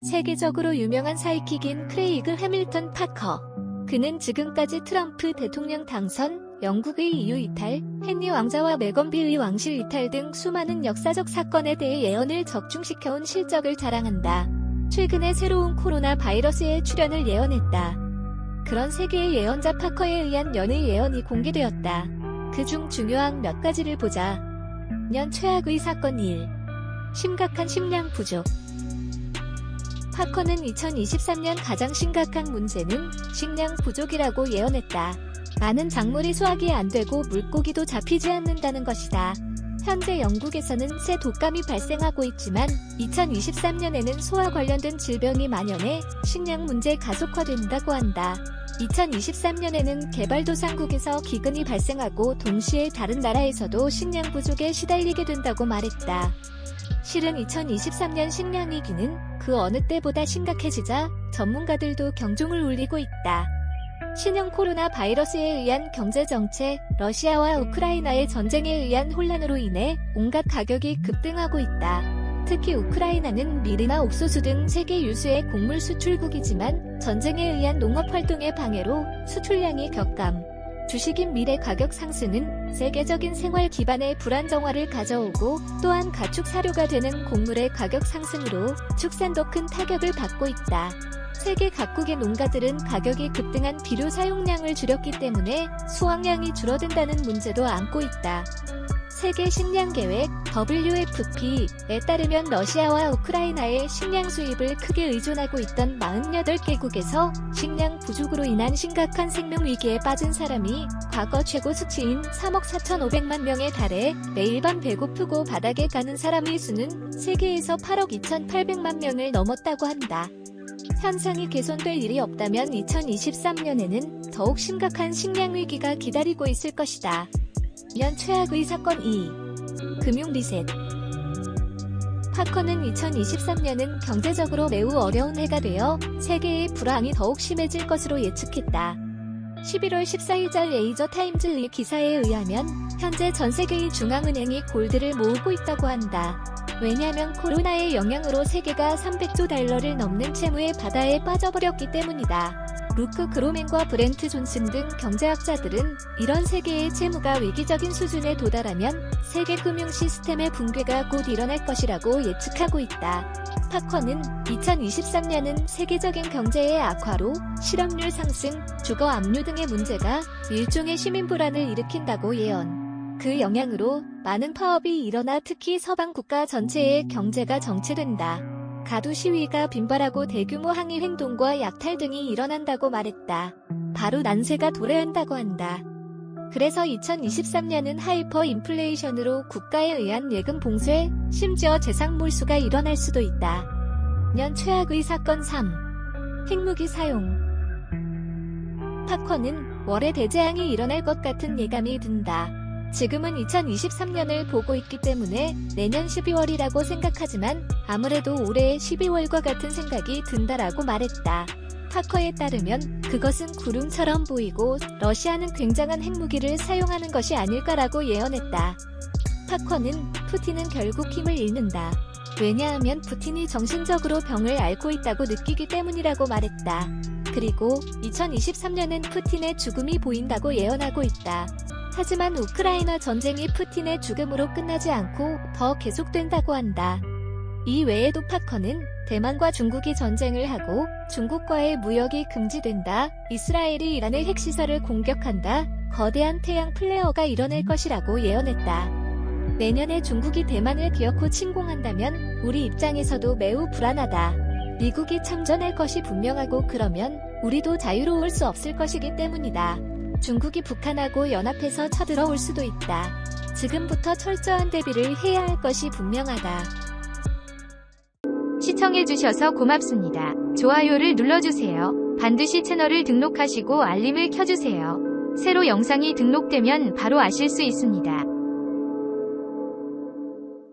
세계적으로 유명한 사이킥인 크레이그 해밀턴 파커. 그는 지금까지 트럼프 대통령 당선, 영국의 EU 이탈, 헨리 왕자와 메건 빌리 왕실 이탈 등 수많은 역사적 사건에 대해 예언을 적중시켜온 실적을 자랑한다. 최근에 새로운 코로나 바이러스의 출현을 예언했다. 그런 세계의 예언자 파커에 의한 연일 예언이 공개되었다. 그중 중요한 몇 가지를 보자. 년 최악의 사건 1. 심각한 식량 부족. 파커는 2023년 가장 심각한 문제는 식량 부족이라고 예언했다. 많은 작물이 수확이 안 되고 물고기도 잡히지 않는다는 것이다. 현재 영국에서는 새 독감이 발생하고 있지만 2023년에는 소와 관련된 질병이 만연해 식량 문제 가속화된다고 한다. 2023년에는 개발도상국에서 기근이 발생하고 동시에 다른 나라에서도 식량 부족에 시달리게 된다고 말했다. 실은 2023년 식량 위기는 그 어느 때보다 심각해지자 전문가들도 경종을 울리고 있다. 신형 코로나 바이러스에 의한 경제정체, 러시아와 우크라이나의 전쟁에 의한 혼란으로 인해 온갖 가격이 급등하고 있다. 특히 우크라이나는 밀이나 옥수수 등 세계 유수의 곡물 수출국이지만 전쟁에 의한 농업활동의 방해로 수출량이 격감. 주식인 밀의 가격 상승은 세계적인 생활 기반의 불안정화를 가져오고 또한 가축 사료가 되는 곡물의 가격 상승으로 축산도 큰 타격을 받고 있다. 세계 각국의 농가들은 가격이 급등한 비료 사용량을 줄였기 때문에 수확량이 줄어든다는 문제도 안고 있다. 세계 식량 계획 WFP에 따르면 러시아와 우크라이나의 식량 수입을 크게 의존하고 있던 48개국에서 식량 부족으로 인한 심각한 생명 위기에 빠진 사람이 과거 최고 수치인 3억 4,500만 명에 달해 매일 밤 배고프고 바닥에 가는 사람의 수는 세계에서 8억 2,800만 명을 넘었다고 한다. 현상이 개선될 일이 없다면 2023년에는 더욱 심각한 식량 위기가 기다리고 있을 것이다. 년 최악의 사건 2. 금융 리셋. 파커는 2023년은 경제적으로 매우 어려운 해가 되어 세계의 불황이 더욱 심해질 것으로 예측했다. 11월 14일자 레이저 타임즈 기사에 의하면 현재 전 세계의 중앙은행이 골드를 모으고 있다고 한다. 왜냐하면 코로나의 영향으로 세계가 300조 달러를 넘는 채무의 바다에 빠져버렸기 때문이다. 루크 그로맨과 브렌트 존슨 등 경제학자들은 이런 세계의 채무가 위기적인 수준에 도달하면 세계 금융 시스템의 붕괴가 곧 일어날 것이라고 예측하고 있다. 파커는 2023년은 세계적인 경제의 악화로 실업률 상승, 주거 압류 등의 문제가 일종의 시민 불안을 일으킨다고 예언. 그 영향으로 많은 파업이 일어나 특히 서방 국가 전체의 경제가 정체된다. 가두 시위가 빈발하고 대규모 항의 행동과 약탈 등이 일어난다고 말했다. 바로 난세가 도래한다고 한다. 그래서 2023년은 하이퍼 인플레이션으로 국가에 의한 예금 봉쇄, 심지어 재상 몰수가 일어날 수도 있다. 년 최악의 사건 3. 핵무기 사용. 파커는 월에 대재앙이 일어날 것 같은 예감이 든다. 지금은 2023년을 보고 있기 때문에 내년 12월이라고 생각하지만 아무래도 올해 12월과 같은 생각이 든다라고 말했다. 파커에 따르면 그것은 구름처럼 보이고 러시아는 굉장한 핵무기를 사용하는 것이 아닐까라고 예언했다. 파커는 푸틴은 결국 힘을 잃는다. 왜냐하면 푸틴이 정신적으로 병을 앓고 있다고 느끼기 때문이라고 말했다. 그리고 2023년엔 푸틴의 죽음이 보인다고 예언하고 있다. 하지만 우크라이나 전쟁이 푸틴의 죽음으로 끝나지 않고 더 계속된다고 한다. 이 외에도 파커는 대만과 중국이 전쟁을 하고 중국과의 무역이 금지된다, 이스라엘이 이란의 핵시설을 공격한다, 거대한 태양 플레어가 일어날 것이라고 예언했다. 내년에 중국이 대만을 기어코 침공한다면 우리 입장에서도 매우 불안하다. 미국이 참전할 것이 분명하고 그러면 우리도 자유로울 수 없을 것이기 때문이다. 중국이 북한하고 연합해서 쳐들어올 수도 있다. 지금부터 철저한 대비를 해야 할 것이 분명하다. 시청해주셔서 고맙습니다. 좋아요를 눌러주세요. 반드시 채널을 등록하시고 알림을 켜주세요. 새로 영상이 등록되면 바로 아실 수 있습니다.